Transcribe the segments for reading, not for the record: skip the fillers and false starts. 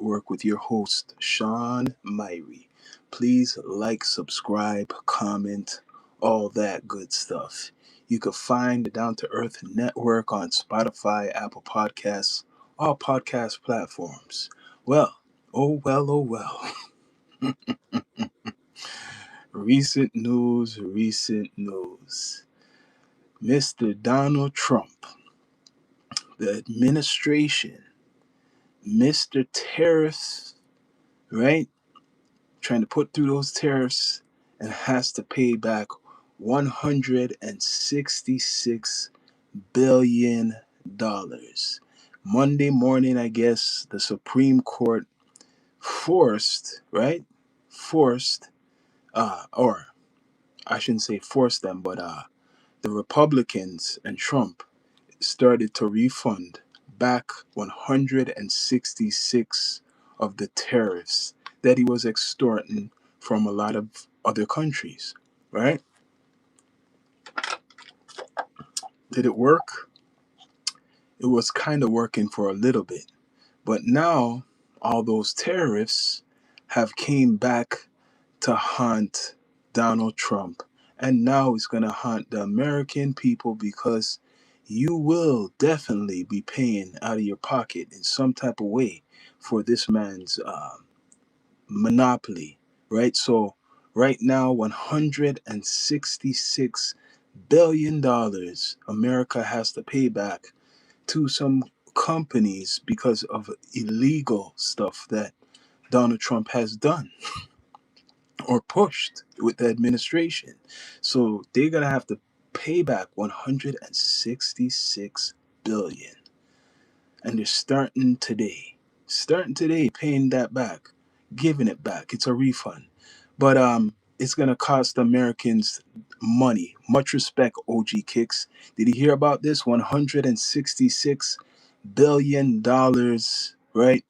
Network with your host, Sean Myrie. Please like, subscribe, comment, all that good stuff. You can find the Down to Earth Network on Spotify, Apple Podcasts, all podcast platforms. Well, oh well, oh well. Recent news, recent news. Mr. Donald Trump, the administration, Mr. Tariffs, right? Trying to put through those tariffs and has to pay back $166 billion. Monday morning, I guess, the Supreme Court forced, right? Forced, or I shouldn't say forced them, but the Republicans and Trump started to refund back 166 of the tariffs that he was extorting from a lot of other countries, right? Did it work? It was kind of working for a little bit. But now all those tariffs have came back to haunt Donald Trump. And now it's going to haunt the American people because you will definitely be paying out of your pocket in some type of way for this man's monopoly, right? So, right now, $166 billion America has to pay back to some companies because of illegal stuff that Donald Trump has done or pushed with the administration. So they're gonna have to pay back 166 billion, and they're starting today, paying that back, giving it back. It's a refund, but it's gonna cost Americans money. Much respect, OG Kicks. Did you hear about this? $166 billion, right?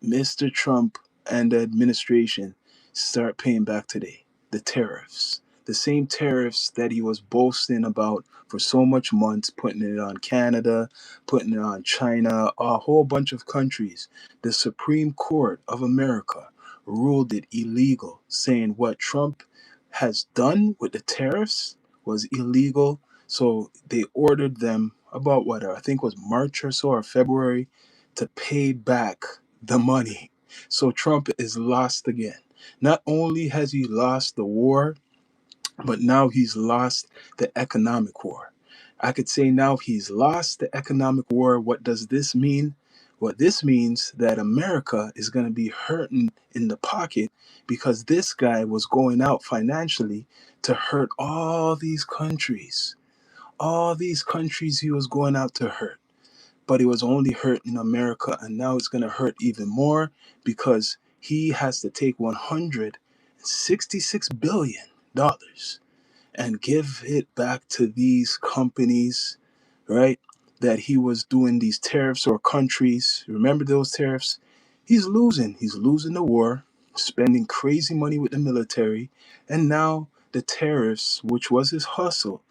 Mr. Trump and the administration start paying back today. The tariffs. The same tariffs that he was boasting about for so much months, putting it on Canada, putting it on China, a whole bunch of countries. The Supreme Court of America ruled it illegal, saying what Trump has done with the tariffs was illegal. So they ordered them about what I think was March or so or February to pay back the money. So Trump is lost again. Not only has he lost the war, but now he's lost the economic war. I could say now he's lost the economic war. What does this mean? What this means that America is going to be hurting in the pocket because this guy was going out financially to hurt all these countries. All these countries he was going out to hurt, but it was only hurt in America, and now it's going to hurt even more because he has to take $166 billion and give it back to these companies, right? That he was doing these tariffs or countries. Remember those tariffs? He's losing. He's losing the war, spending crazy money with the military, and now the tariffs, which was his hustle,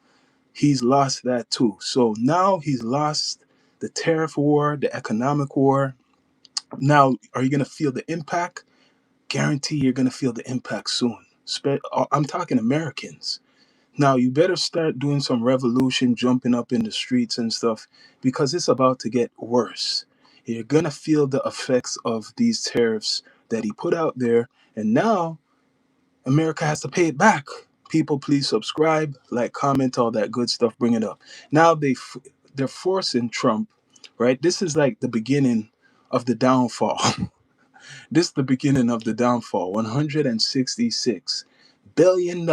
he's lost that too. So now he's lost the tariff war, the economic war. Now, are you going to feel the impact? Guarantee you're going to feel the impact soon. I'm talking Americans. Now, you better start doing some revolution, jumping up in the streets and stuff, because it's about to get worse. You're going to feel the effects of these tariffs that he put out there, and now America has to pay it back. People, please subscribe, like, comment, all that good stuff. Bring it up. Now they're forcing Trump, right? This is like the beginning of the downfall. This is the beginning of the downfall. $166 billion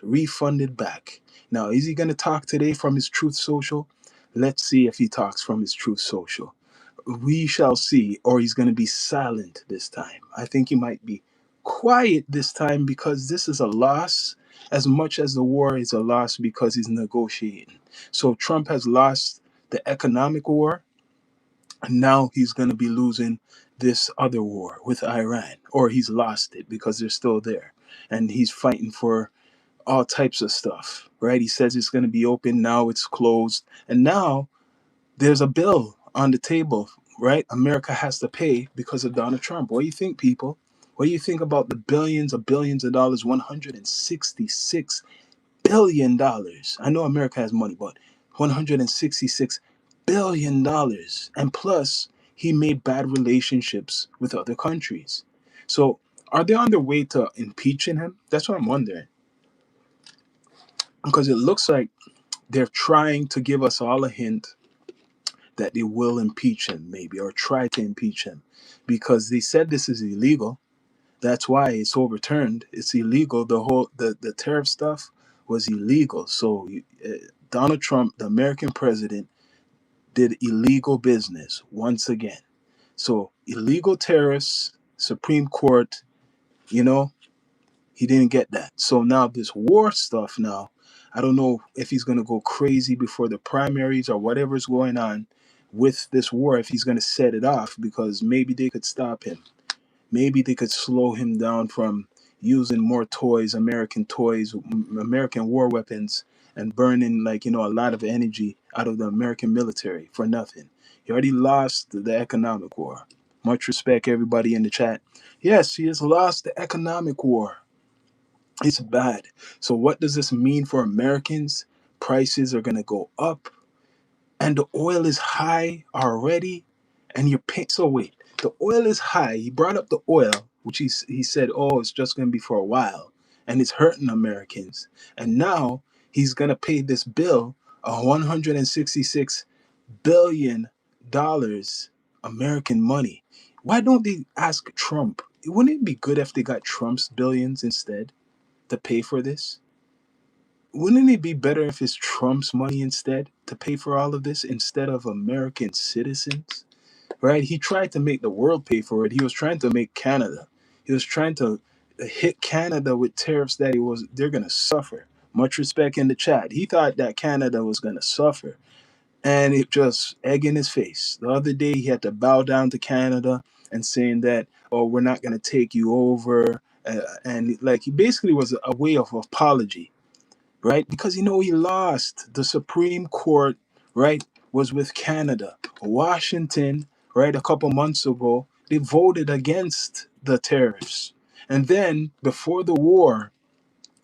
refunded back. Now, is he going to talk today from his Truth Social? Let's see if he talks from his Truth Social. We shall see, or he's going to be silent this time. I think he might be quiet this time because this is a loss as much as the war is a loss because he's negotiating. So Trump has lost the economic war, and now he's going to be losing this other war with Iran, or he's lost it because they're still there. And he's fighting for all types of stuff, right? He says it's going to be open, now it's closed. And now there's a bill on the table right? America has to pay because of Donald Trump. What do you think, people? What do you think about the billions of dollars, $166 billion? I know America has money, but $166 billion. And plus, he made bad relationships with other countries. So, are they on their way to impeaching him? That's what I'm wondering. Because it looks like they're trying to give us all a hint that they will impeach him, maybe, or try to impeach him, because they said this is illegal. That's why it's overturned. It's illegal. The tariff stuff was illegal. So Donald Trump, the American president, did illegal business once again. So illegal tariffs, Supreme Court, you know, he didn't get that. So now this war stuff now, I don't know if he's going to go crazy before the primaries or whatever's going on with this war, if he's going to set it off, because maybe they could stop him. Maybe they could slow him down from using more toys, American war weapons, and burning, like, a lot of energy out of the American military for nothing. He already lost the economic war. Much respect, everybody in the chat. Yes, he has lost the economic war. It's bad. So what does this mean for Americans? Prices are going to go up, and the oil is high already, and you're paying. So wait, the oil is high. He brought up the oil, which he said, oh, it's just going to be for a while, and it's hurting Americans. And now he's going to pay this bill of $166 billion American money. Why don't they ask Trump? Wouldn't it be good if they got Trump's billions instead to pay for this? Wouldn't it be better if it's Trump's money instead to pay for all of this instead of American citizens? Right? He tried to make the world pay for it. He was trying to make Canada. He was trying to hit Canada with tariffs that they're gonna suffer. Much respect in the chat. He thought that Canada was gonna suffer, and it just egg in his face. The other day he had to bow down to Canada and saying that, oh, we're not gonna take you over, and like he basically was a way of apology, right? Because he lost. The Supreme Court, right, was with Canada. Washington, right, a couple months ago, they voted against the tariffs. And then before the war,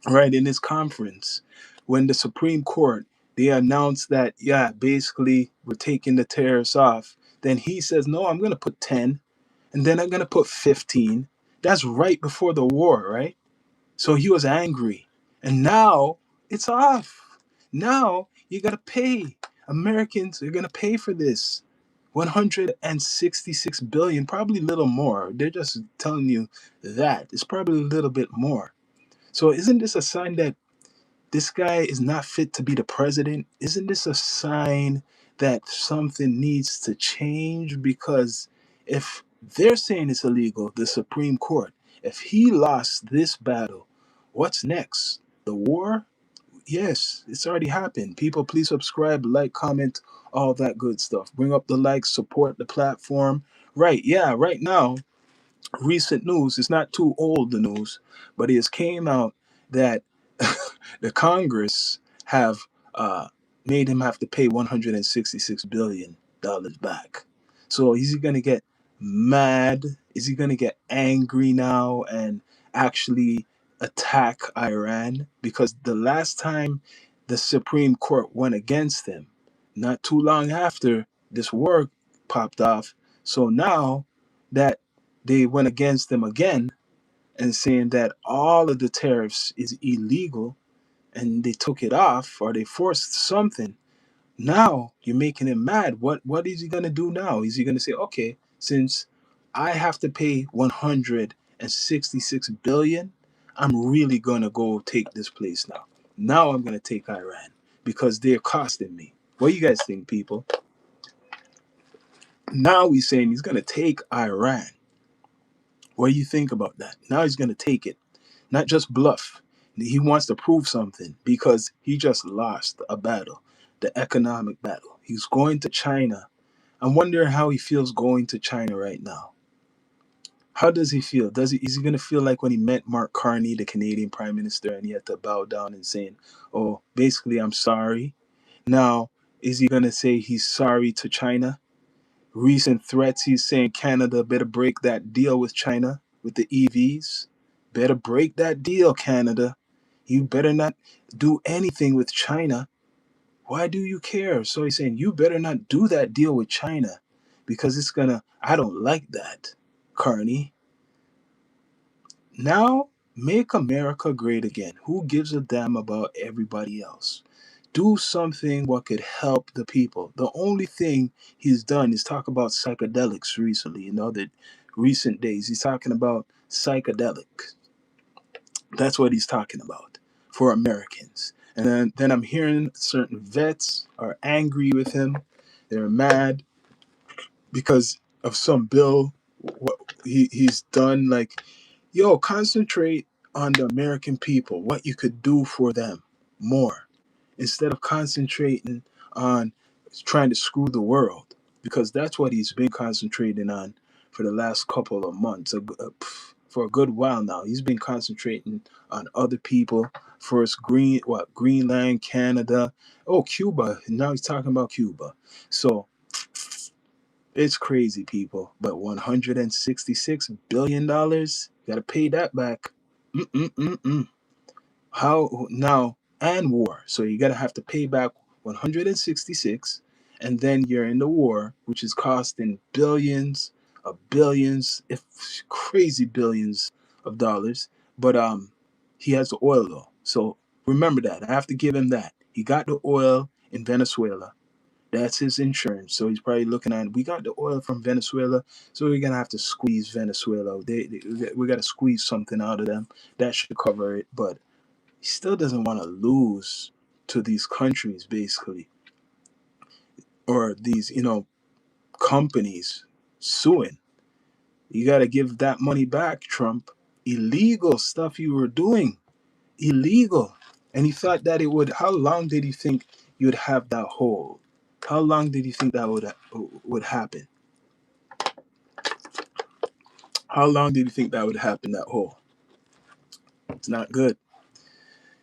right, in this conference, when the Supreme Court, they announced that, yeah, basically we're taking the tariffs off, then he says, no, I'm going to put 10, and then I'm going to put 15. That's right before the war, right? So he was angry. And now it's off. Now you got to pay. Americans are going to pay for this. 166 billion, probably a little more. They're just telling you that. It's probably a little bit more. So isn't this a sign that this guy is not fit to be the president? Isn't this a sign that something needs to change? Because if they're saying it's illegal, the Supreme Court, if he lost this battle, what's next? The war? Yes, it's already happened. People, please subscribe, like, comment, all that good stuff. Bring up the likes, support the platform. Right, yeah, right now, recent news, it's not too old, the news, but it has came out that the Congress have made him have to pay $166 billion back. So is he going to get mad? Is he going to get angry now and actually attack Iran? Because the last time the Supreme Court went against him, not too long after this war popped off. So now that they went against them again and saying that all of the tariffs is illegal, and they took it off or they forced something. Now you're making him mad. What is he gonna do now? Is he gonna say, okay, since I have to pay 166 billion, I'm really gonna go take this place now. Now I'm gonna take Iran because they're costing me. What do you guys think, people? Now he's saying he's gonna take Iran. What do you think about that? Now he's gonna take it. Not just bluff. He wants to prove something because he just lost a battle, the economic battle. He's going to China. I'm wondering how he feels going to China right now. How does he feel? Is he gonna feel like when he met Mark Carney, the Canadian Prime Minister, and he had to bow down and saying, "Oh, basically, I'm sorry." Now, is he gonna say he's sorry to China? Recent threats, he's saying Canada better break that deal with China with the EVs. Better break that deal, Canada. You better not do anything with China. Why do you care? So he's saying you better not do that deal with China because it's gonna, I don't like that, Carney. Now make America great again. Who gives a damn about everybody else? Do something what could help the people. The only thing he's done is talk about psychedelics recently, the recent days. He's talking about psychedelics. That's what he's talking about for Americans. And then I'm hearing certain vets are angry with him. They're mad because of some bill what he's done. Like, yo, concentrate on the American people, what you could do for them more instead of concentrating on trying to screw the world, because that's what he's been concentrating on for the last couple of months. For a good while now, he's been concentrating on other people. First, Greenland, Canada, oh, Cuba. Now he's talking about Cuba. So it's crazy, people. But $166 billion, got to pay that back. Mm-mm-mm-mm. How now? And war, so you gotta have to pay back 166, and then you're in the war, which is costing billions of billions, if crazy billions of dollars. But he has the oil though, so remember that. I have to give him that. He got the oil in Venezuela. That's his insurance. So he's probably looking at, we got the oil from Venezuela, so we're gonna have to squeeze Venezuela. We got to squeeze something out of them. That should cover it. But he still doesn't want to lose to these countries, basically, or these, companies suing. You got to give that money back, Trump. Illegal stuff you were doing, illegal. And he thought that it would. How long did he think you'd have that hold? How long did you think that would happen? How long did you think that would happen? That hole. It's not good.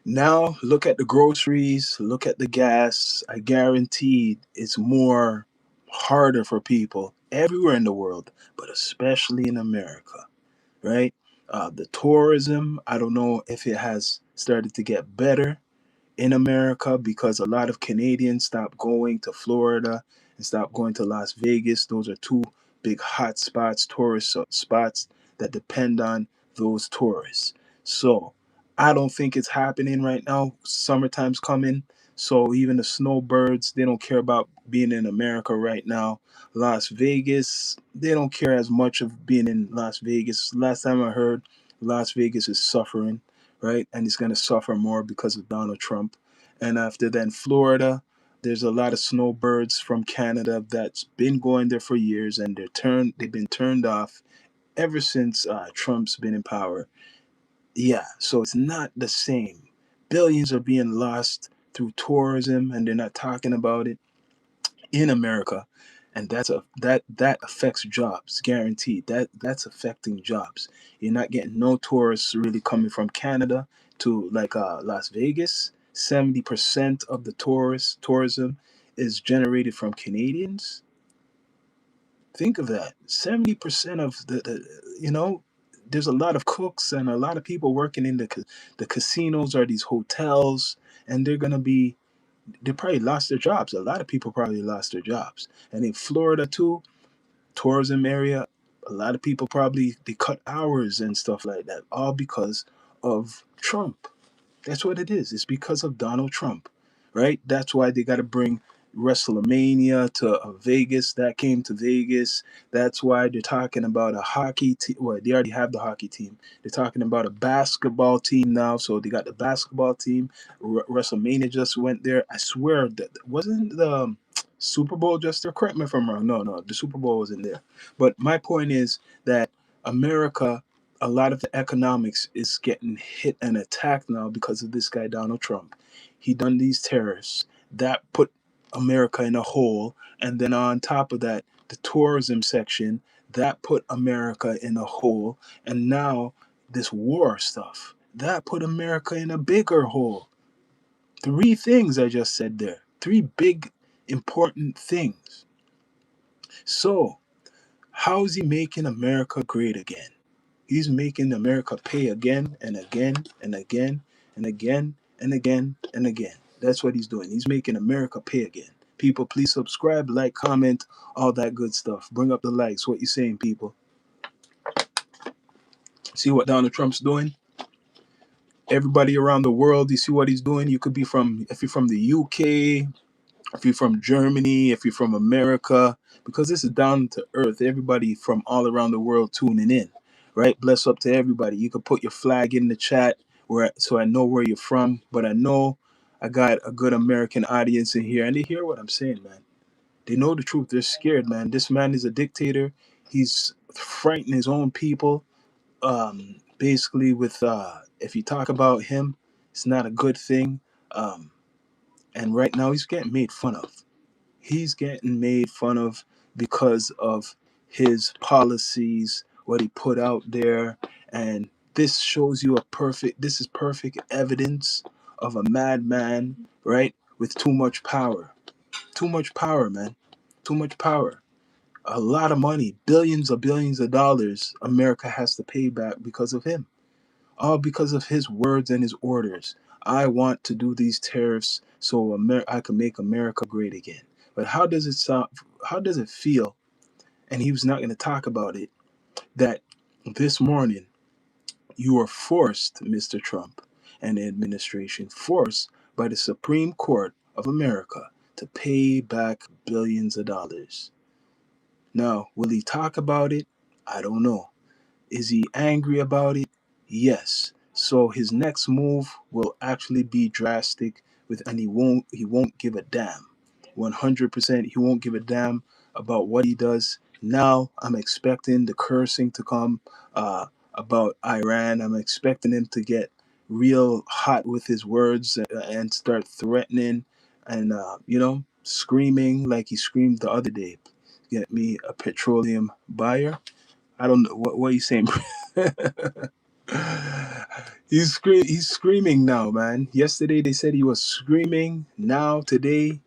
Now look at the groceries, look at the gas. I guarantee it's more harder for people everywhere in the world, but especially in America, right? The tourism, I don't know if it has started to get better in America because a lot of Canadians stopped going to Florida and stopped going to Las Vegas. Those are two big hot spots, tourist spots that depend on those tourists. So I don't think it's happening right now. Summertime's coming. So even the snowbirds, they don't care about being in America right now. Las Vegas, they don't care as much of being in Las Vegas. Last time I heard, Las Vegas is suffering, right? And it's going to suffer more because of Donald Trump. And after then, Florida, there's a lot of snowbirds from Canada that's been going there for years, and they've been turned off ever since Trump's been in power. Yeah, so it's not the same. Billions are being lost through tourism, and they're not talking about it in America, and that affects jobs, guaranteed. That's affecting jobs. You're not getting no tourists really coming from Canada to like Las Vegas. 70% of the tourism is generated from Canadians. Think of that. 70% of there's a lot of cooks and a lot of people working in the casinos or these hotels, and they probably lost their jobs. A lot of people probably lost their jobs. And in Florida too, tourism area, a lot of people probably they cut hours and stuff like that, all because of Trump. That's what it is. It's because of Donald Trump, right? That's why they got to bring WrestleMania to Vegas. That came to Vegas. That's why they're talking about a hockey team. Well, they already have the hockey team. They're talking about a basketball team now. So they got the basketball team. WrestleMania just went there. I swear that wasn't the Super Bowl just there. Correct me if I'm wrong. No, no, the Super Bowl wasn't there. But my point is that America, a lot of the economics is getting hit and attacked now because of this guy Donald Trump. He done these tariffs that put America in a hole, and then on top of that, the tourism section that put America in a hole, and now this war stuff that put America in a bigger hole. Three things I just said there. Three big important things. So, how is he making America great again? He's making America pay again and again and again and again and again and again. That's what he's doing. He's making America pay again. People, please subscribe, like, comment, all that good stuff. Bring up the likes. What you saying, people? See what Donald Trump's doing? Everybody around the world, you see what he's doing? You could be from, if you're from the UK, if you're from Germany, if you're from America, because this is down to earth. Everybody from all around the world tuning in, right? Bless up to everybody. You could put your flag in the chat so I know where you're from, but I know I got a good American audience in here, and they hear what I'm saying, man. They know the truth. They're scared, man. This man is a dictator. He's frightening his own people. Basically, with if you talk about him, it's not a good thing. Um, and right now, he's getting made fun of. He's getting made fun of because of his policies, what he put out there, and this shows you this is perfect evidence of a madman, right? With too much power. Too much power, man. Too much power. A lot of money, billions of dollars America has to pay back because of him. All because of his words and his orders. I want to do these tariffs so I can make America great again. But how does it sound? How does it feel? And he was not going to talk about it. That this morning you are forced, Mr. Trump and the administration, forced by the Supreme Court of America to pay back billions of dollars. Now, will he talk about it? I don't know. Is he angry about it? Yes. So his next move will actually be drastic and he won't give a damn. 100% he won't give a damn about what he does. Now I'm expecting the cursing to come about Iran. I'm expecting him to get real hot with his words and start threatening and screaming like he screamed the other day. Get me a petroleum buyer. I don't know what are you saying. He's screaming now, man. Yesterday they said he was screaming. Now today,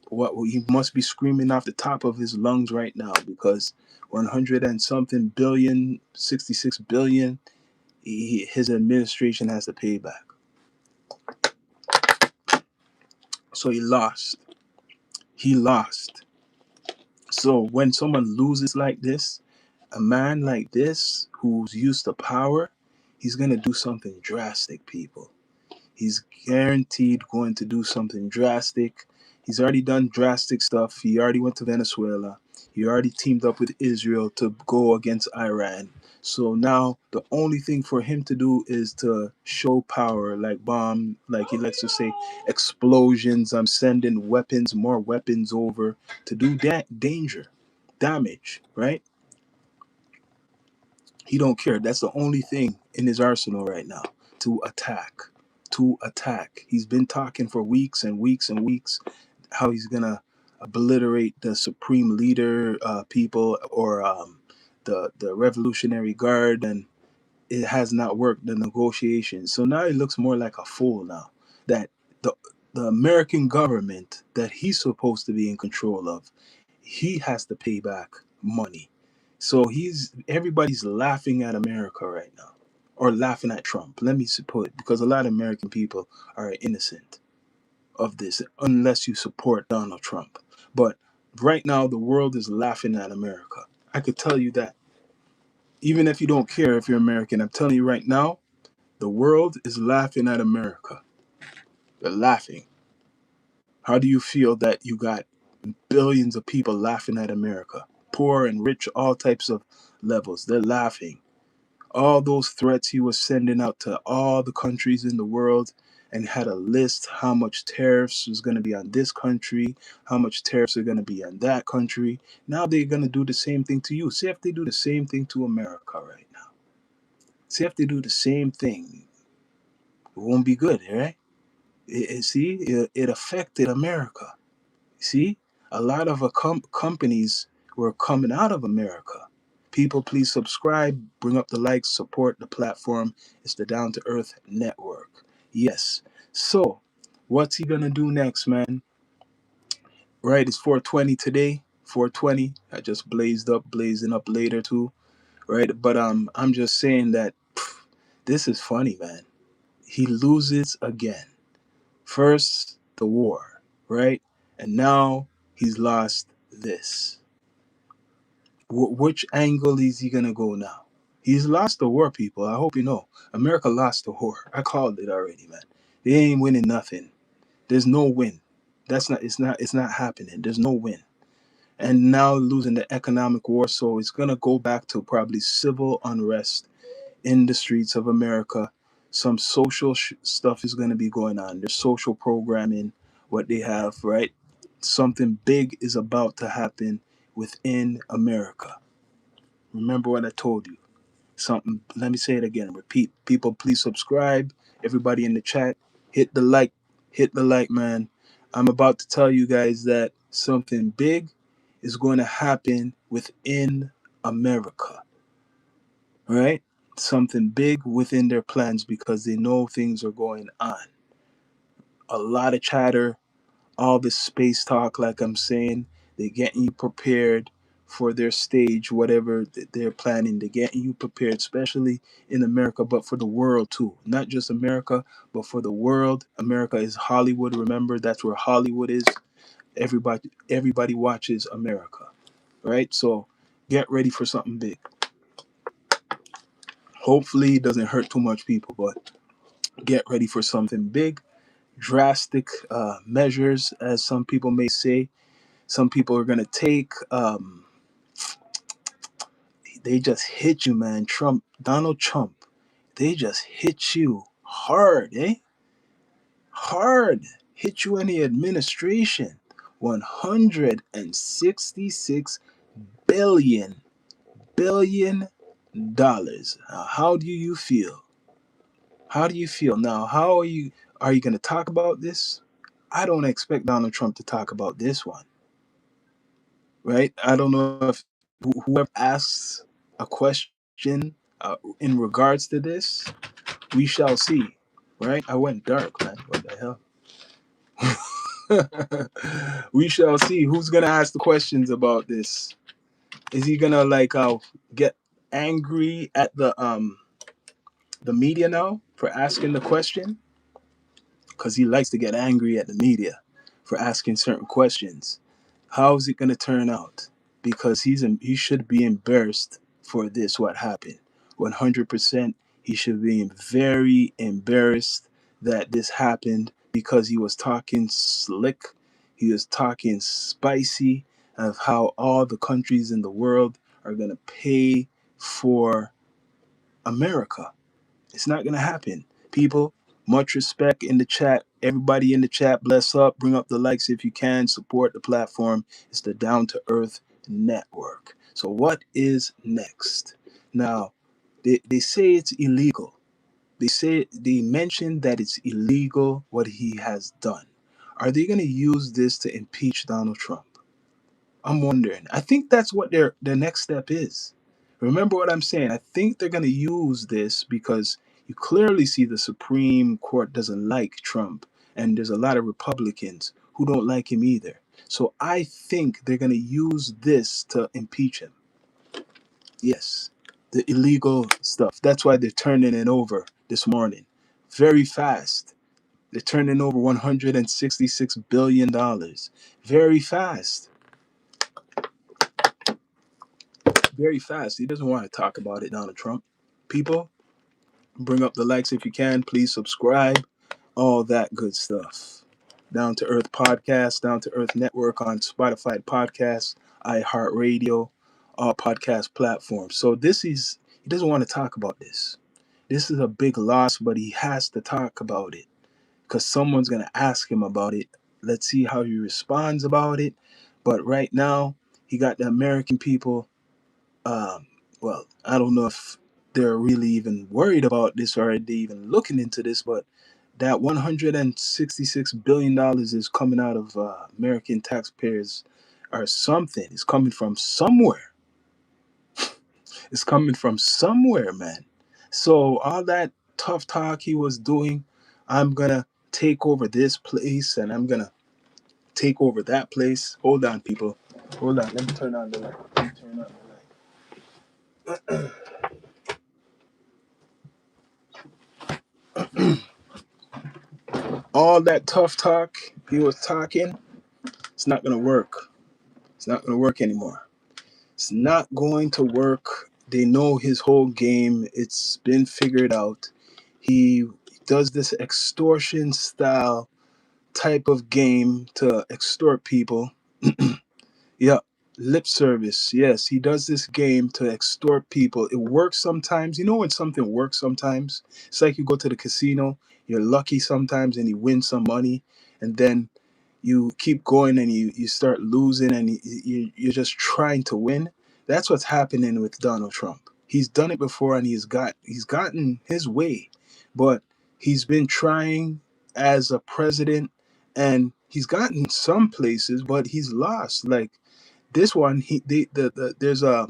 what he must be screaming off the top of his lungs right now because 100 and something billion, 66 billion, his administration has to pay back. So he lost. He lost. So when someone loses like this, a man like this who's used to power, he's gonna do something drastic, people. He's guaranteed going to do something drastic. He's already done drastic stuff. He already went to Venezuela. He already teamed up with Israel to go against Iran. So now the only thing for him to do is to show power, like bomb, like he likes to say, explosions. I'm sending weapons, more weapons over to do that danger, damage, right? He don't care. That's the only thing in his arsenal right now, to attack. To attack. He's been talking for weeks and weeks and weeks how he's gonna obliterate the supreme leader people or the Revolutionary Guard, and it has not worked, the negotiations. So now he looks more like a fool now that the the American government that he's supposed to be in control of, he has to pay back money. So everybody's laughing at America right now, or laughing at Trump. Let me put it, because a lot of American people are innocent of this, unless you support Donald Trump. But right now, the world is laughing at America. I could tell you that. Even if you don't care if you're American, I'm telling you right now, the world is laughing at America. They're laughing. How do you feel that you got billions of people laughing at America? Poor and rich, all types of levels. They're laughing. All those threats he was sending out to all the countries in the world and had a list how much tariffs was going to be on this country, how much tariffs are going to be on that country. Now they're going to do the same thing to you. See if they do the same thing to America right now. See if they do the same thing. It won't be good, right? It affected America. See, a lot of companies were coming out of America. People, please subscribe, bring up the likes, support the platform. It's the Down to Earth Network. Yes. So, what's he gonna do next, man? Right, it's 4:20 today. 420. I just blazing up later too, right? But I'm just saying that this is funny, man. He loses again. First the war, right? And now he's lost this. Which angle is he gonna go now? He's lost the war, people. I hope you know. America lost the war. I called it already, man. They ain't winning nothing. There's no win. That's not. It's not happening. There's no win. And now losing the economic war, so it's gonna go back to probably civil unrest in the streets of America. Some social stuff is gonna be going on. There's social programming, what they have, right? Something big is about to happen within America. Remember what I told you. Something. Let me say it again. Repeat. People, please subscribe. Everybody in the chat, hit the like. Hit the like, man. I'm about to tell you guys that something big is going to happen within America. Right? Something big within their plans because they know things are going on. A lot of chatter, all this space talk, like I'm saying, they're getting you prepared for their stage, whatever they're planning. They're getting you prepared, especially in America, but for the world too. Not just America, but for the world. America is Hollywood. Remember, that's where Hollywood is. Everybody watches America, right? So get ready for something big. Hopefully, it doesn't hurt too much people, but get ready for something big, drastic measures, as some people may say. Some people are gonna take. They just hit you, man. Donald Trump. They just hit you hard, eh? Hard. Hit you in the administration. 166 billion dollars. How do you feel? How do you feel now? How are you? Are you gonna talk about this? I don't expect Donald Trump to talk about this one, right? I don't know if whoever asks a question in regards to this, we shall see, right? I went dark, man. What the hell? We shall see who's gonna ask the questions about this. Is he gonna like get angry at the media now for asking the question? Because he likes to get angry at the media for asking certain questions. How is it going to turn out? Because he should be embarrassed for this. What happened? 100%. He should be very embarrassed that this happened because he was talking slick. He was talking spicy of how all the countries in the world are going to pay for America. It's not going to happen. People, much respect in the chat. Everybody in the chat, bless up. Bring up the likes if you can. Support the platform. It's the Down to Earth Network. So, what is next? Now, they say it's illegal. They mentioned that it's illegal what he has done. Are they going to use this to impeach Donald Trump? I'm wondering. I think that's what their next step is. Remember what I'm saying. I think they're going to use this because you clearly see the Supreme Court doesn't like Trump, and there's a lot of Republicans who don't like him either. So I think they're going to use this to impeach him. Yes, the illegal stuff. That's why they're turning it over this morning, very fast. They're turning over $166 billion, very fast. Very fast. He doesn't want to talk about it, Donald Trump. People, bring up the likes if you can. Please subscribe. All that good stuff. Down to Earth Podcast, Down to Earth Network on Spotify Podcasts, iHeartRadio, all podcast platforms. So he doesn't want to talk about this. This is a big loss, but he has to talk about it because someone's going to ask him about it. Let's see how he responds about it. But right now, he got the American people. Um, well, I don't know if they're really even worried about this or are they even looking into this, but that $166 billion is coming out of American taxpayers or something. It's coming from somewhere. It's coming from somewhere, man. So all that tough talk he was doing, I'm going to take over this place and I'm going to take over that place. Hold on, people. Hold on, let me turn on the light. Let me turn on the light. All that tough talk he was talking, it's not gonna work. It's not gonna work anymore. It's not going to work. They know his whole game. It's been figured out. He does this extortion style type of game to extort people. Yeah, lip service. Yes, he does this game to extort people. It works sometimes. You know when something works sometimes? It's like you go to the casino, you're lucky sometimes and you win some money, and then you keep going and you start losing and you're just trying to win. That's what's happening with Donald Trump. He's done it before and he's gotten his way, but he's been trying as a president and he's gotten some places, but he's lost. Like this one, there's a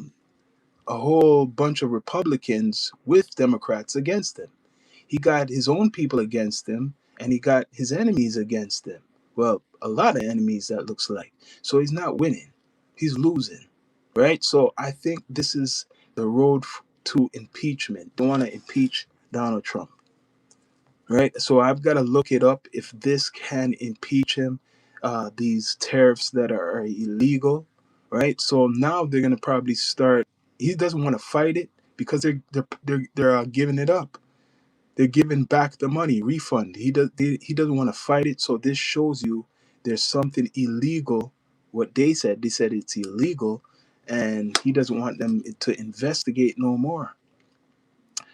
whole bunch of Republicans with Democrats against him. He got his own people against him, and he got his enemies against him. Well, a lot of enemies that looks like. So he's not winning. He's losing, right? So I think this is the road to impeachment. They want to impeach Donald Trump, right? So I've got to look it up if this can impeach him. These tariffs that are illegal, right? So now they're gonna probably start. He doesn't want to fight it because they're giving it up. They're giving back the money, refund. He doesn't want to fight it. So this shows you there's something illegal. What they said it's illegal, and he doesn't want them to investigate no more.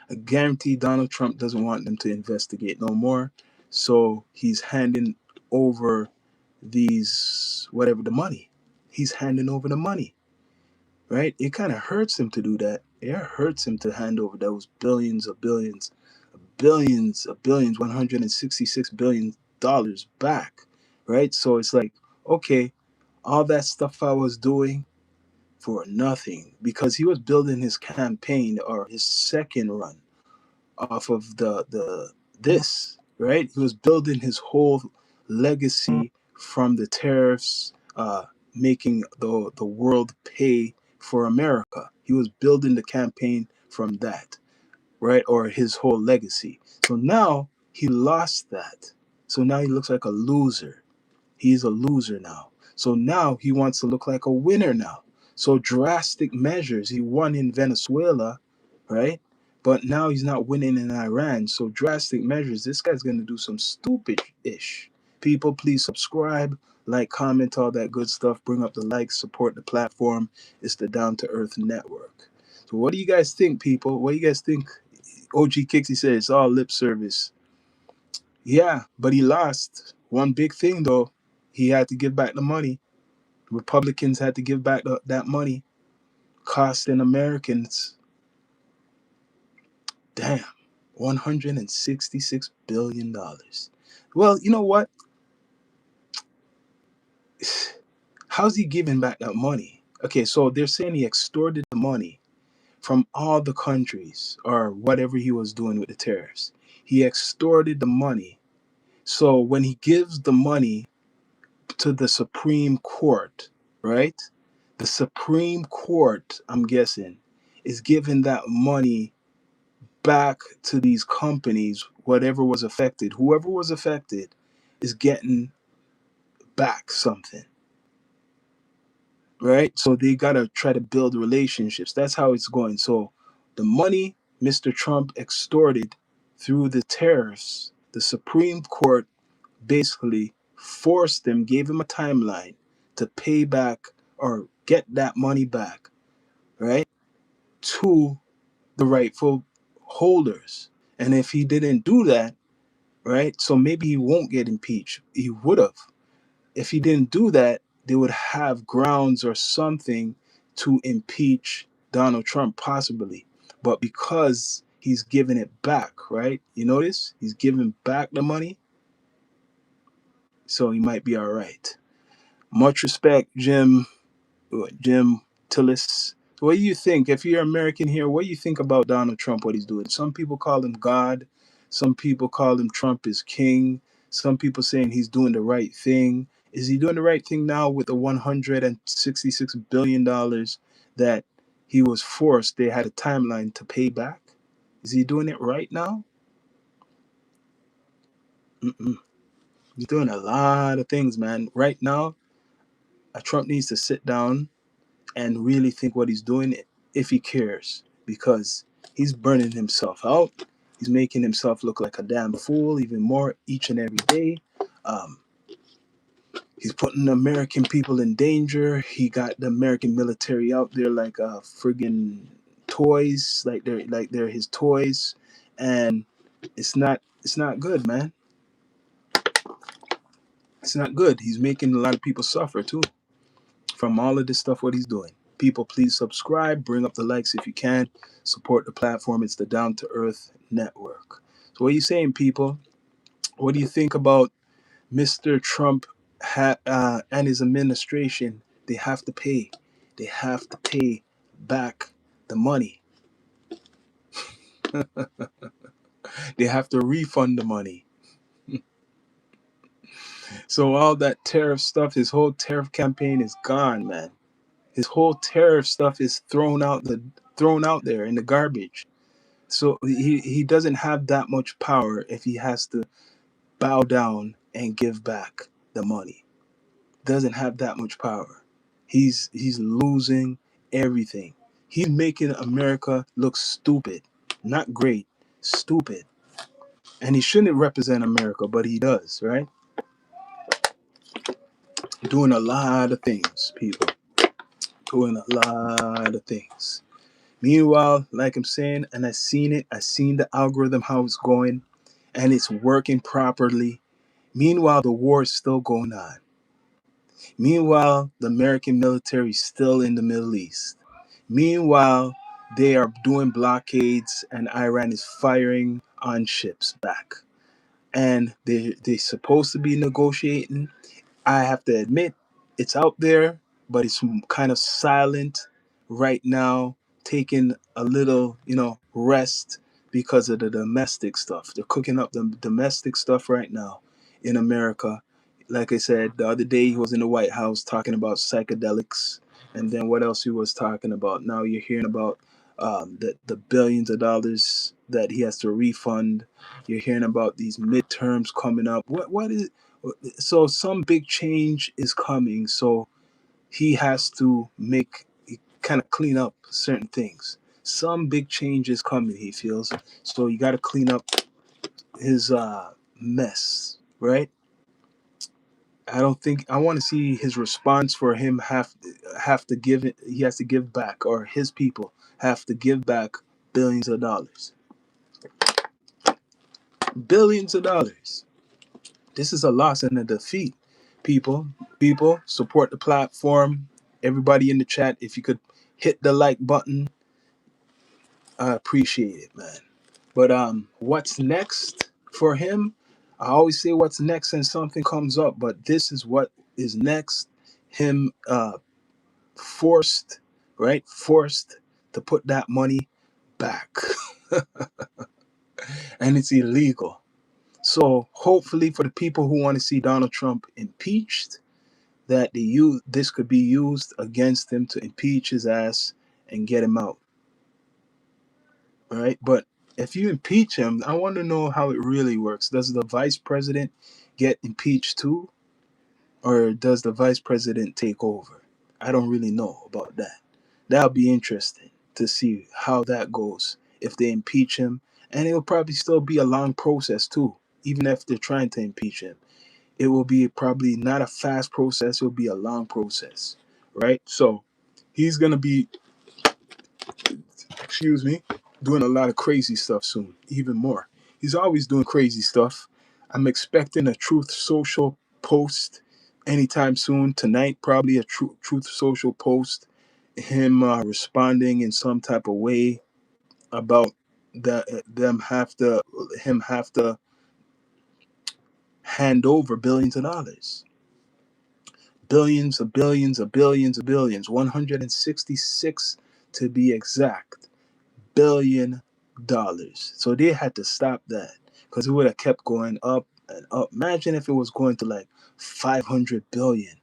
I guarantee Donald Trump doesn't want them to investigate no more. So he's handing over these, whatever, the money. He's handing over the money, right? It kind of hurts him to do that. It hurts him to hand over those billions, $166 billion back, right? So it's like, okay, all that stuff I was doing for nothing because he was building his campaign or his second run off of the this, right? He was building his whole legacy from the tariffs, making the world pay for America. He was building the campaign from that, right? Or his whole legacy. So now he lost that. So now he looks like a loser. He's a loser now. So now he wants to look like a winner now. So drastic measures. He won in Venezuela, right? But now he's not winning in Iran. So drastic measures. This guy's going to do some stupid ish. People, please subscribe, like, comment, all that good stuff. Bring up the likes, support the platform. It's the Down to Earth Network. So what do you guys think, people? What do you guys think? OG Kixie said it's all lip service. Yeah, but he lost. One big thing though, he had to give back the money. Republicans had to give back that money, costing Americans, damn, $166 billion. Well, you know what? How's he giving back that money? Okay, so they're saying he extorted the money from all the countries or whatever he was doing with the tariffs. He extorted the money. So when he gives the money to the Supreme Court, right? The Supreme Court, I'm guessing, is giving that money back to these companies, whatever was affected. Whoever was affected is getting back something, right? So they got to try to build relationships. That's how it's going. So the money Mr. Trump extorted through the tariffs, the Supreme Court basically forced him, gave him a timeline to pay back or get that money back, right, to the rightful holders. And if he didn't do that, right, so maybe he won't get impeached. He would have. If he didn't do that, they would have grounds or something to impeach Donald Trump, possibly. But because he's giving it back, right? You notice he's giving back the money, so he might be all right. Much respect, Jim Tillis. What do you think? If you're American here, what do you think about Donald Trump, what he's doing? Some people call him God. Some people call him Trump is king. Some people saying he's doing the right thing. Is he doing the right thing now with the $166 billion that he was forced? They had a timeline to pay back. Is he doing it right now? Mm-mm. He's doing a lot of things, man. Right now, Trump needs to sit down and really think what he's doing if he cares, because he's burning himself out. He's making himself look like a damn fool even more each and every day. Um, he's putting the American people in danger. He got the American military out there like friggin' toys, like they're his toys, and it's not good, man. It's not good. He's making a lot of people suffer too from all of this stuff, what he's doing. People, please subscribe, bring up the likes if you can, support the platform. It's the Down to Earth Network. So, what are you saying, people? What do you think about Mr. Trump and his administration? They have to pay. They have to pay back the money. They have to refund the money. So all that tariff stuff, his whole tariff campaign is gone, man. His whole tariff stuff is thrown out there in the garbage. So he doesn't have that much power if he has to bow down and give back the money. Doesn't have that much power. He's losing everything. He's making America look stupid. Not great, stupid. And he shouldn't represent America, but he does, right? Doing a lot of things, people. Doing a lot of things. Meanwhile, like I'm saying, and I seen the algorithm, how it's going, and it's working properly. Meanwhile, the war is still going on. Meanwhile, the American military is still in the Middle East. Meanwhile, they are doing blockades and Iran is firing on ships back. And they're supposed to be negotiating. I have to admit, it's out there, but it's kind of silent right now, taking a little, rest because of the domestic stuff. They're cooking up the domestic stuff right now in America. Like I said, the other day he was in the White House talking about psychedelics, and then what else he was talking about. Now you're hearing about the billions of dollars that he has to refund. You're hearing about these midterms coming up. What is so some big change is coming, so he has to make kind of clean up certain things. Some big change is coming, he feels, so you got to clean up his mess, right? I don't think I want to see his response for him have to give it. He has to give back, or his people have to give back billions of dollars. Billions of dollars. This is a loss and a defeat. People, support the platform. Everybody in the chat, if you could hit the like button, I appreciate it, man. But what's next for him? I always say what's next and something comes up, but this is what is next. Him forced, right? Forced to put that money back. And it's illegal. So hopefully for the people who want to see Donald Trump impeached, that this could be used against him to impeach his ass and get him out. All right, but if you impeach him, I want to know how it really works. Does the vice president get impeached too, or does the vice president take over? I don't really know about that. That'll be interesting to see how that goes if they impeach him, and it'll probably still be a long process too. Even if they're trying to impeach him, it will be probably not a fast process. It will be a long process, right? So he's gonna be, excuse me, doing a lot of crazy stuff soon, even more. He's always doing crazy stuff. I'm expecting a Truth Social post anytime soon. Tonight, probably a Truth Social post. Him responding in some type of way about that him have to hand over billions of dollars, billions of billions of billions of billions, 166 to be exact, $1 billion. So they had to stop that because it would have kept going up and up. Imagine if it was going to like 500 billion.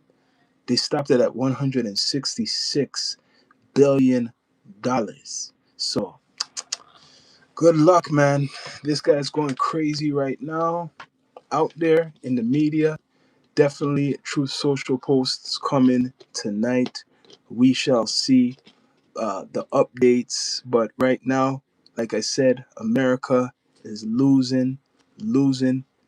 They stopped it at 166 billion dollars. So good luck, man. This guy's going crazy right now out there in the media. Definitely Truth Social posts coming tonight. We shall see the updates. But right now, like I said, America is losing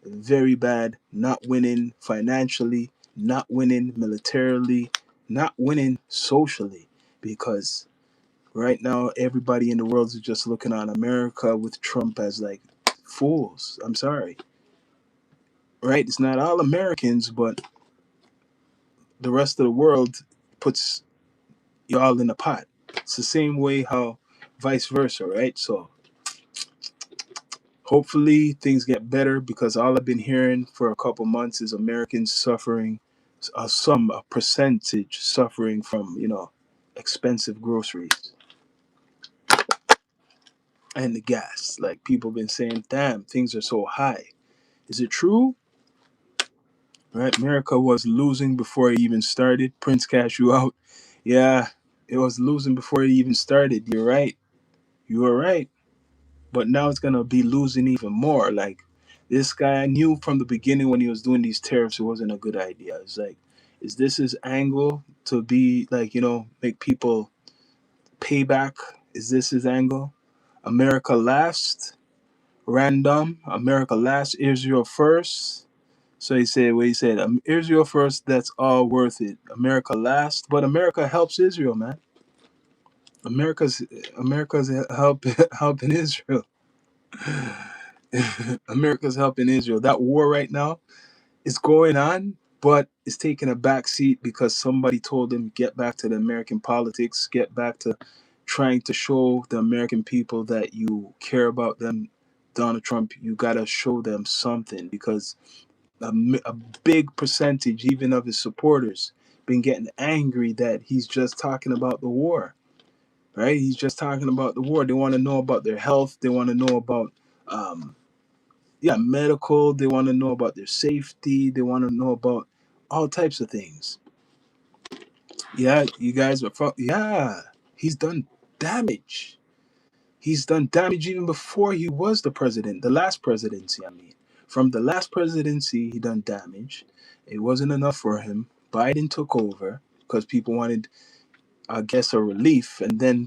very bad, not winning financially, not winning militarily, not winning socially, because right now everybody in the world is just looking on America with Trump as like fools. I'm sorry, right? It's not all Americans, but the rest of the world puts y'all in a pot. It's the same way how vice versa, right? So hopefully things get better, because all I've been hearing for a couple months is Americans suffering, a percentage suffering from, expensive groceries and the gas. Like people been saying, damn, things are so high. Is it true? Right? America was losing before it even started. Prince cash you out. Yeah, it was losing before it even started. You're right. You were right. But now it's gonna be losing even more. Like this guy, I knew from the beginning when he was doing these tariffs, it wasn't a good idea. It's like, is this his angle to be like, make people pay back? Is this his angle? America last, random. America last, Israel first. So he said, what he said, Israel first. That's all worth it. America last, but America helps Israel, man. America's America's helping Israel. America's helping Israel. That war right now is going on, but it's taking a back seat because somebody told them get back to the American politics, get back to trying to show the American people that you care about them. Donald Trump, you gotta show them something, because a big percentage, even of his supporters, been getting angry that he's just talking about the war. Right? He's just talking about the war. They want to know about their health. They want to know about um, medical. They want to know about their safety. They want to know about all types of things. Yeah, you guys are. Yeah, he's done damage. He's done damage even before he was the president. The last presidency, I mean, from the last presidency, he done damage. It wasn't enough for him. Biden took over because people wanted, I guess, a relief, and then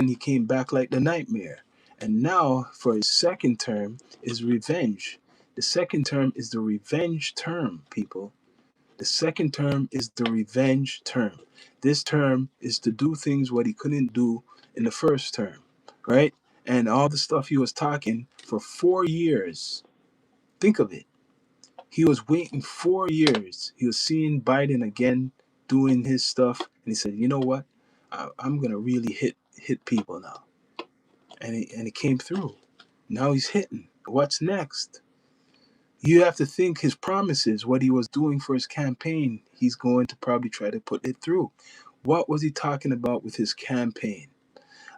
he came back like the nightmare. And now for his second term is revenge. The second term is the revenge term, people. The second term is the revenge term. This term is to do things what he couldn't do in the first term, right? And all the stuff he was talking for 4 years. Think of it. He was waiting 4 years. He was seeing Biden again doing his stuff, and he said, "You know what? I'm gonna really hit people now." And he came through. Now he's hitting. What's next? You have to think his promises, what he was doing for his campaign. He's going to probably try to put it through. What was he talking about with his campaign?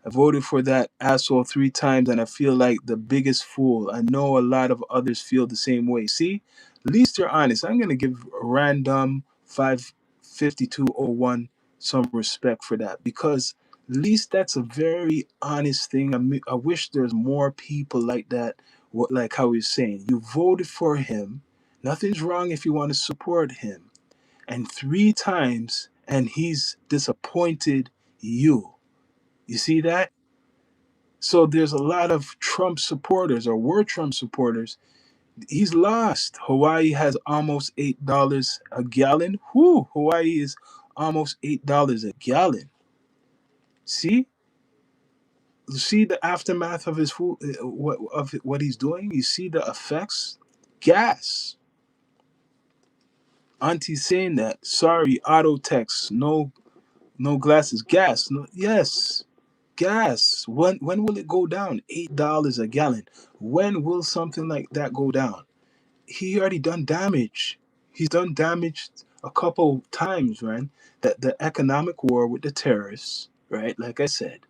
I voted for that asshole 3 times, and I feel like the biggest fool. I know a lot of others feel the same way. See, at least you're honest. I'm going to give random 55201 some respect for that, because at least that's a very honest thing. I wish there's more people like that, like how he's saying. You voted for him. Nothing's wrong if you want to support him. And 3 times, and he's disappointed you. You see that? So there's a lot of Trump supporters, or were Trump supporters. He's lost. Hawaii has almost $8 a gallon. Whoo! Hawaii is almost $8 a gallon. See? See the aftermath of his food, what he's doing. You see the effects. Gas. Auntie saying that. Sorry, auto text. No glasses. Gas. No. Yes. Gas. When will it go down? $8 a gallon. When will something like that go down? He already done damage. He's done damage a couple times, right? That the economic war with the terrorists, right? Like I said,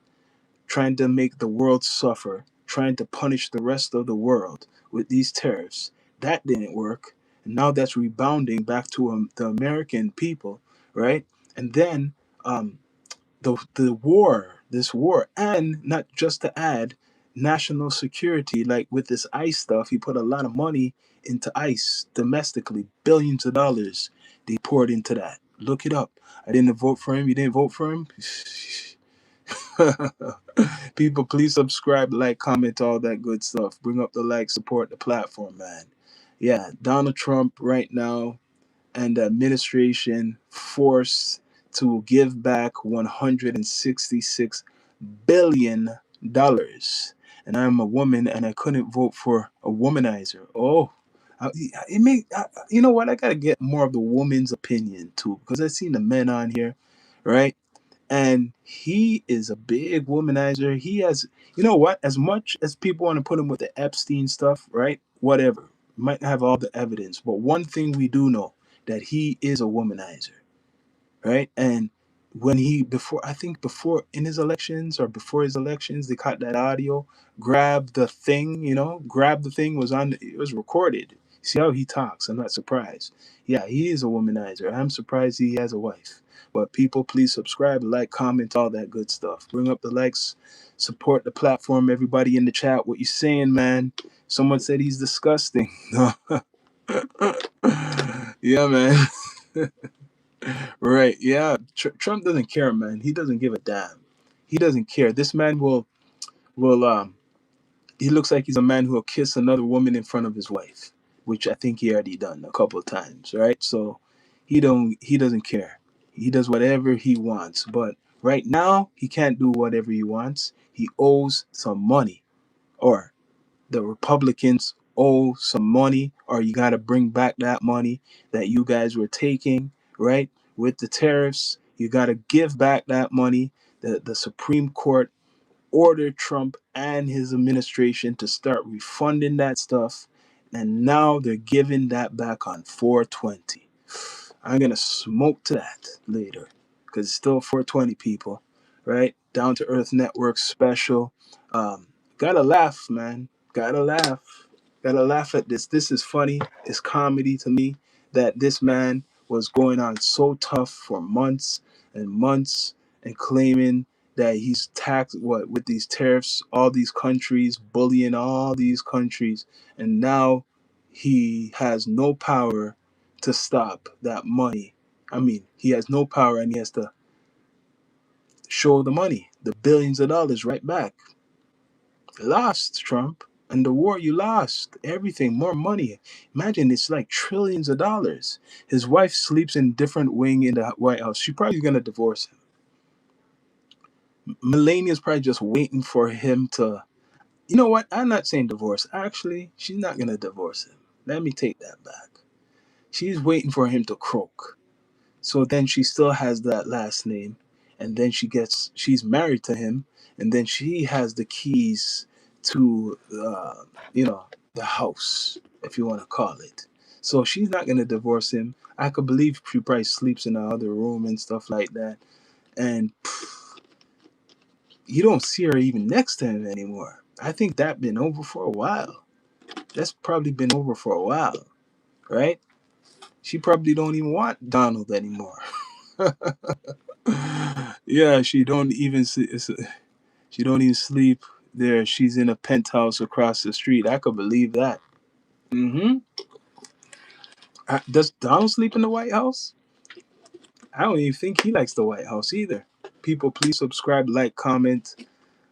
trying to make the world suffer, trying to punish the rest of the world with these tariffs. That didn't work. And now that's rebounding back to the American people, right? And then um, the war, this war, and not just to add national security, like with this ICE stuff, he put a lot of money into ICE domestically, billions of dollars they poured into that. Look it up. I didn't vote for him. You didn't vote for him? People, please subscribe, like, comment, all that good stuff. Bring up the like, support the platform, man. Yeah, Donald Trump right now and the administration forced to give back $166 billion. And I'm a woman and I couldn't vote for a womanizer. Oh, it may, you know what? I got to get more of the woman's opinion too, because I've seen the men on here, right? And he is a big womanizer. He has, you know what? As much as people want to put him with the Epstein stuff, right? Whatever. Might not have all the evidence, but one thing we do know that he is a womanizer, right? And when he before I think before in his elections or before his elections, they caught that audio, grabbed the thing, grabbed the thing was on it was recorded. See how he talks. I'm not surprised. Yeah, he is a womanizer. I'm surprised he has a wife. But people, please subscribe, like, comment, all that good stuff. Bring up the likes, support the platform. Everybody in the chat, what you saying, man? Someone said he's disgusting. Yeah, man. Right. Yeah. Trump doesn't care, man. He doesn't give a damn. He doesn't care. This man will he looks like he's a man who will kiss another woman in front of his wife, which I think he already done a couple of times, right? So he doesn't care. He does whatever he wants. But right now he can't do whatever he wants. He owes some money, or the Republicans owe some money, or you got to bring back that money that you guys were taking, right? With the tariffs, you got to give back that money. The Supreme Court ordered Trump and his administration to start refunding that stuff, and now they're giving that back on 420. I'm gonna smoke to that later, because it's still 420, people, right? Down to Earth Network special. Um, Gotta laugh, man. Gotta laugh. Gotta laugh at this. This is funny. It's comedy to me that this man was going on so tough for months and months and claiming that he's taxed what with these tariffs, all these countries, bullying all these countries, and now he has no power to stop that money. I mean, he has no power and he has to show the money, the billions of dollars right back. Lost, Trump. And the war, you lost everything, more money. Imagine it's like trillions of dollars. His wife sleeps in different wing in the White House. She's probably gonna divorce him. Melania's probably just waiting for him to. You know what? I'm not saying divorce. Actually, she's not gonna divorce him. Let me take that back. She's waiting for him to croak. So then she still has that last name, and then she's married to him, and then she has the keys to the house, if you want to call it. So she's not gonna divorce him. I could believe she probably sleeps in the other room and stuff like that, and you don't see her even next to him anymore. I think that been over for a while. That's probably been over for a while, right? She probably don't even want Donald anymore. Yeah, she don't even sleep there. She's in a penthouse across the street. I could believe that. Mm-hmm. Does Donald sleep in the White House? I don't even think he likes the White House either. People, please subscribe, like, comment,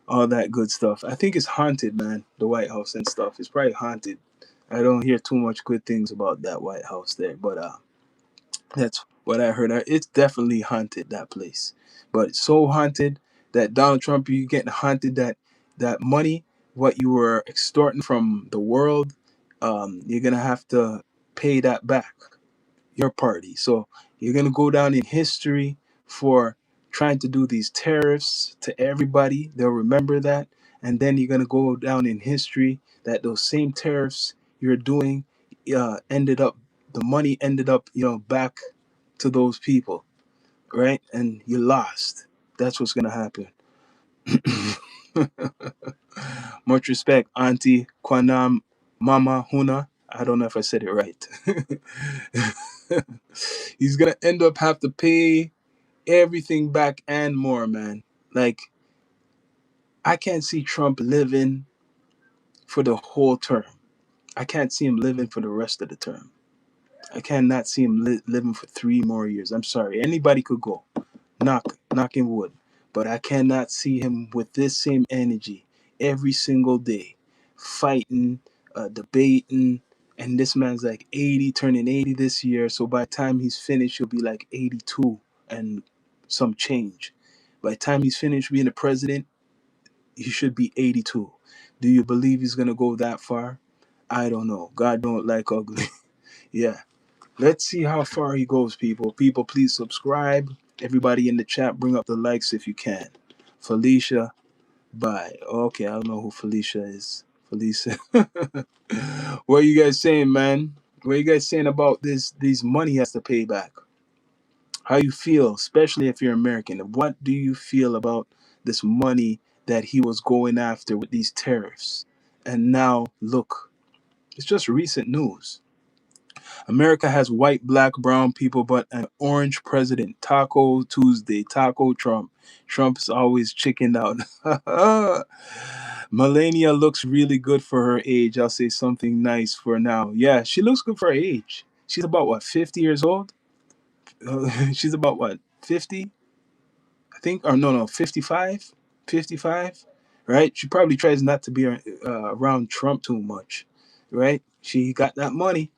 all that good stuff. I think it's haunted, man. The White House and stuff. It's probably haunted. I don't hear too much good things about that White House there, but that's what I heard. It's definitely haunted, that place. But it's so haunted that Donald Trump, you getting haunted that money, what you were extorting from the world, you're gonna have to pay that back. Your party. So you're gonna go down in history for trying to do these tariffs to everybody. They'll remember that, and then you're gonna go down in history that those same tariffs you're doing ended up the money ended up back to those people, right? And you lost. That's what's gonna happen. Much respect, Auntie Kwanam Mama Huna. I don't know if I said it right. He's gonna end up have to pay everything back and more, man. Like, I can't see Trump living for the whole term. I can't see him living for the rest of the term. I cannot see him living for 3 more years. I'm sorry. Anybody could go. Knocking wood. But I cannot see him with this same energy every single day, fighting, debating. And this man's like 80, turning 80 this year. So by the time he's finished, he'll be like 82 and some change. By the time he's finished being the president, he should be 82. Do you believe he's going to go that far? I don't know. God don't like ugly. Yeah. Let's see how far he goes, people. People, please subscribe. Everybody in the chat, bring up the likes if you can. Felicia, bye. Okay, I don't know who Felicia is. Felicia. What are you guys saying, man? What are you guys saying about this? These money he has to pay back. How you feel, especially if you're American? What do you feel about this money that he was going after with these tariffs? And now, look, it's just recent news. America has white, black, brown people, but an orange president. Taco Tuesday, Taco Trump. Trump's always chickened out. Melania looks really good for her age. I'll say something nice for now. Yeah, she looks good for her age. She's about what, 50 years old? She's about what, 50? I think, or no, 55? 55, right? She probably tries not to be around Trump too much, right? She got that money.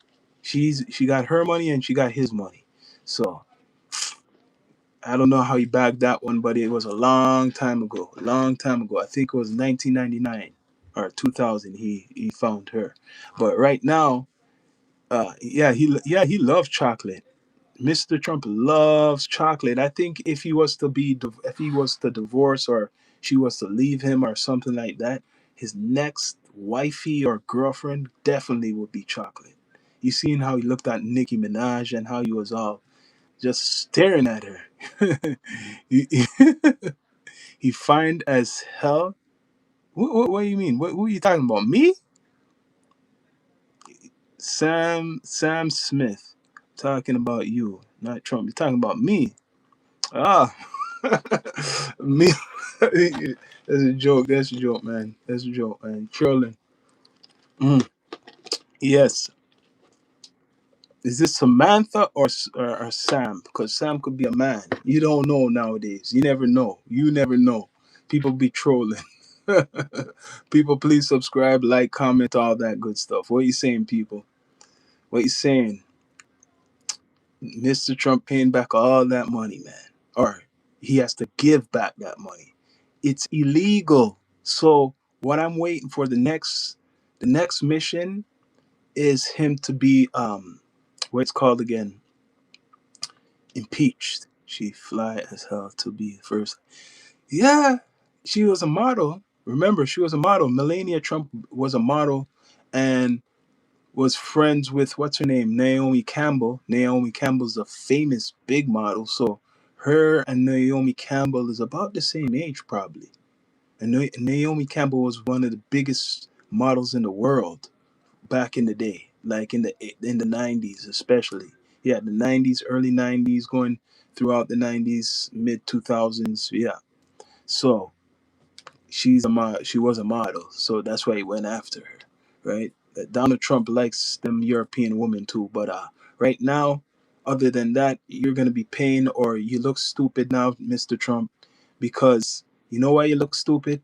She got her money and she got his money. So I don't know how he bagged that one, but it was a long time ago. A long time ago. I think it was 1999 or 2000. He found her, but right now, he loves chocolate. Mr. Trump loves chocolate. I think if he was to divorce or she was to leave him or something like that, his next wifey or girlfriend definitely would be chocolate. You seen how he looked at Nicki Minaj and how he was all just staring at her. he, he fine as hell. What do you mean? What are you talking about? Me? Sam Smith. Talking about you, not Trump. You're talking about me. Ah, me. That's a joke. That's a joke, man. That's a joke, man. Trolling. Mm. Yes. Is this Samantha or Sam? Because Sam could be a man. You don't know nowadays. You never know. You never know. People be trolling. People, please subscribe, like, comment, all that good stuff. What you saying, people? What you saying? Mr. Trump paying back all that money, man. Or he has to give back that money. It's illegal. So what I'm waiting for the next mission is him to be what's called again? Impeached. She fly as hell to be first. Yeah, she was a model. Remember, she was a model. Melania Trump was a model and was friends with what's her name, Naomi Campbell. Naomi Campbell's a famous big model, so her and Naomi Campbell is about the same age probably. And Naomi Campbell was one of the biggest models in the world back in the day, like in the 90s especially. Yeah, the 90s, early 90s, going throughout the 90s, mid 2000s. Yeah, so she was a model, so that's why he went after her, right? Donald Trump likes them European women too, but right now, other than that, you're gonna be paying, or you look stupid now, Mr. Trump, because you know why you look stupid?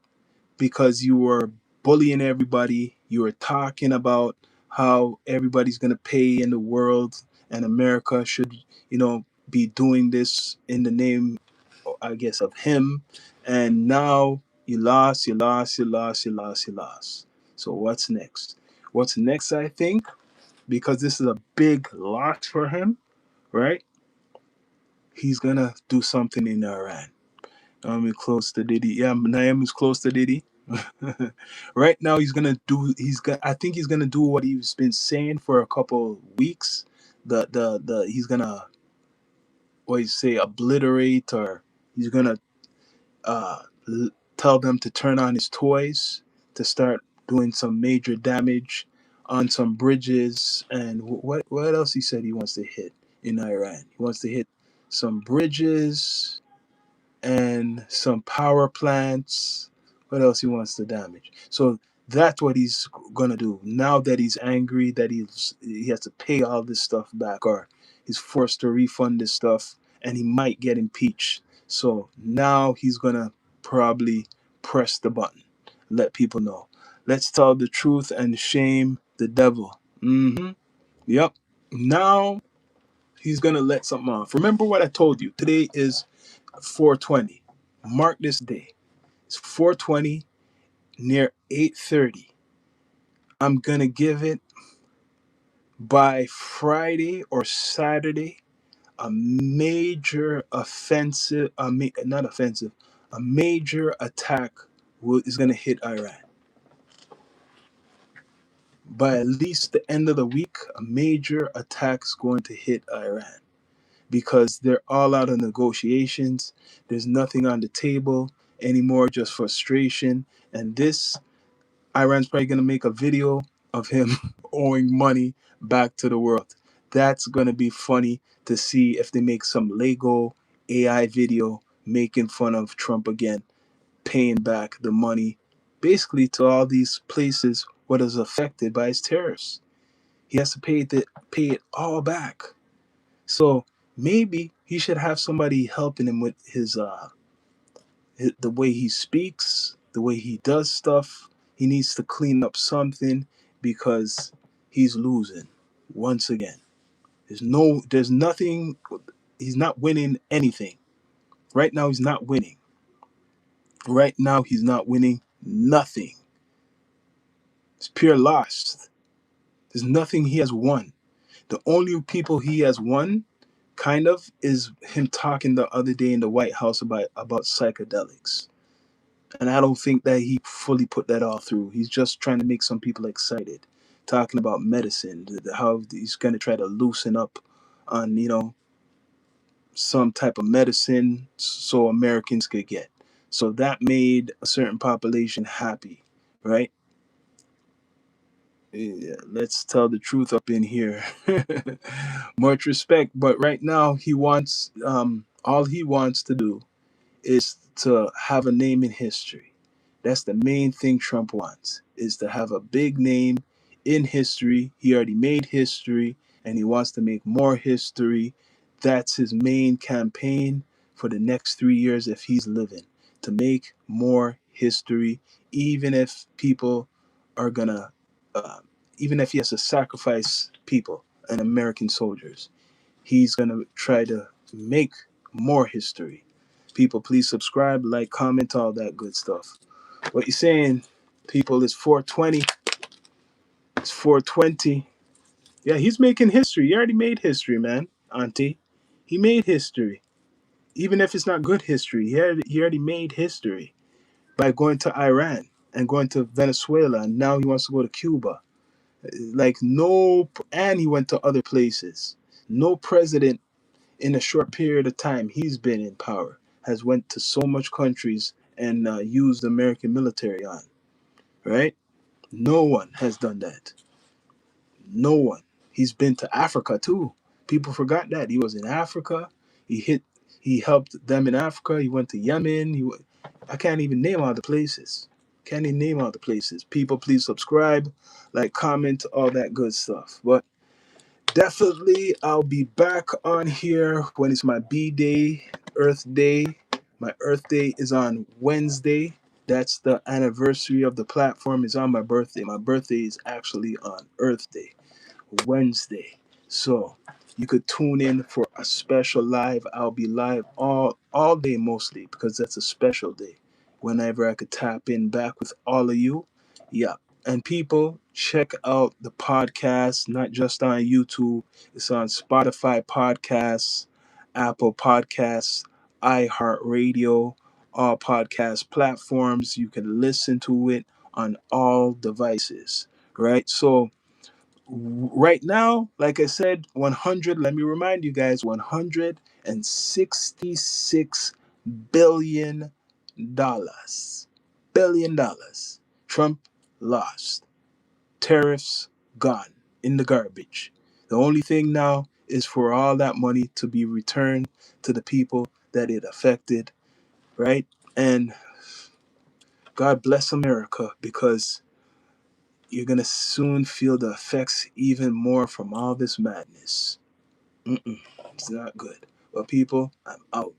Because you were bullying everybody. You were talking about how everybody's gonna pay in the world, and America should, be doing this in the name, I guess, of him. And now you lost, you lost, you lost, you lost, you lost. So what's next? What's next? I think because this is a big loss for him, right? He's gonna do something in Iran. Naomi close to Diddy. Yeah, Naomi's close to Diddy. Right now, he's gonna do. He's got. I think he's gonna do what he's been saying for a couple weeks. The he's gonna, what you say, obliterate, or he's gonna uh, tell them to turn on his toys to start doing some major damage on some bridges, and what else he said he wants to hit in Iran. He wants to hit some bridges and some power plants. What else he wants to damage? So that's what he's gonna do now that he's angry that he has to pay all this stuff back, or he's forced to refund this stuff, and he might get impeached. So now he's gonna probably press the button, let people know. Let's tell the truth and shame the devil. Yep. Now he's gonna let something off. Remember what I told you. Today is 420. Mark this day. It's 420 near 8:30. I'm gonna give it by Friday or Saturday a major offensive, not offensive, a major attack is gonna hit Iran. By at least the end of the week, a major attack is going to hit Iran because they're all out of negotiations. There's nothing on the table anymore, just frustration. And this, Iran's probably going to make a video of him owing money back to the world. That's going to be funny to see if they make some Lego AI video making fun of Trump again, paying back the money basically to all these places what is affected by his tariffs. He has to pay it all back. So maybe he should have somebody helping him with the way he speaks, the way he does stuff. He needs to clean up something because he's losing once again. There's nothing. He's not winning anything right now. He's not winning. Right now, he's not winning nothing. It's pure loss. There's nothing he has won. The only people he has won, kind of, is him talking the other day in the White House about psychedelics. And I don't think that he fully put that all through. He's just trying to make some people excited, talking about medicine, how he's going to try to loosen up on, some type of medicine so Americans could get. So that made a certain population happy, right? Yeah, let's tell the truth up in here. Much respect, but right now he wants all he wants to do is to have a name in history. That's the main thing Trump wants, is to have a big name in history. He already made history and he wants to make more history. That's his main campaign for the next 3 years if he's living, to make more history, even if people are gonna, uh, even if he has to sacrifice people and American soldiers. He's going to try to make more history. People, please subscribe, like, comment, all that good stuff. What you saying, people, is 420. It's 420. Yeah, he's making history. He already made history, man, Auntie. He made history. Even if it's not good history, he already made history by going to Iran and going to Venezuela, and now he wants to go to Cuba. Like, no, and he went to other places. No president in a short period of time he's been in power has went to so much countries and used the American military on, right? No one has done that. No one. He's been to Africa too. People forgot that he was in Africa. He helped them in Africa. He went to Yemen. I can't even name all the places. Can't even name all the places. People, please subscribe, like, comment, all that good stuff. But definitely, I'll be back on here when it's my B Day, Earth Day. My Earth Day is on Wednesday. That's the anniversary of the platform. Is on my birthday. My birthday is actually on Earth Day, Wednesday. So you could tune in for a special live. I'll be live all day mostly because that's a special day. Whenever I could tap in back with all of you. Yeah. And people, check out the podcast, not just on YouTube. It's on Spotify Podcasts, Apple Podcasts, iHeartRadio, all podcast platforms. You can listen to it on all devices, right? So right now, like I said, 100, let me remind you guys, $166 billion. Trump lost. Tariffs gone in the garbage. The only thing now is for all that money to be returned to the people that it affected, right? And God bless America, because you're going to soon feel the effects even more from all this madness. Mm-mm, it's not good. But people, I'm out.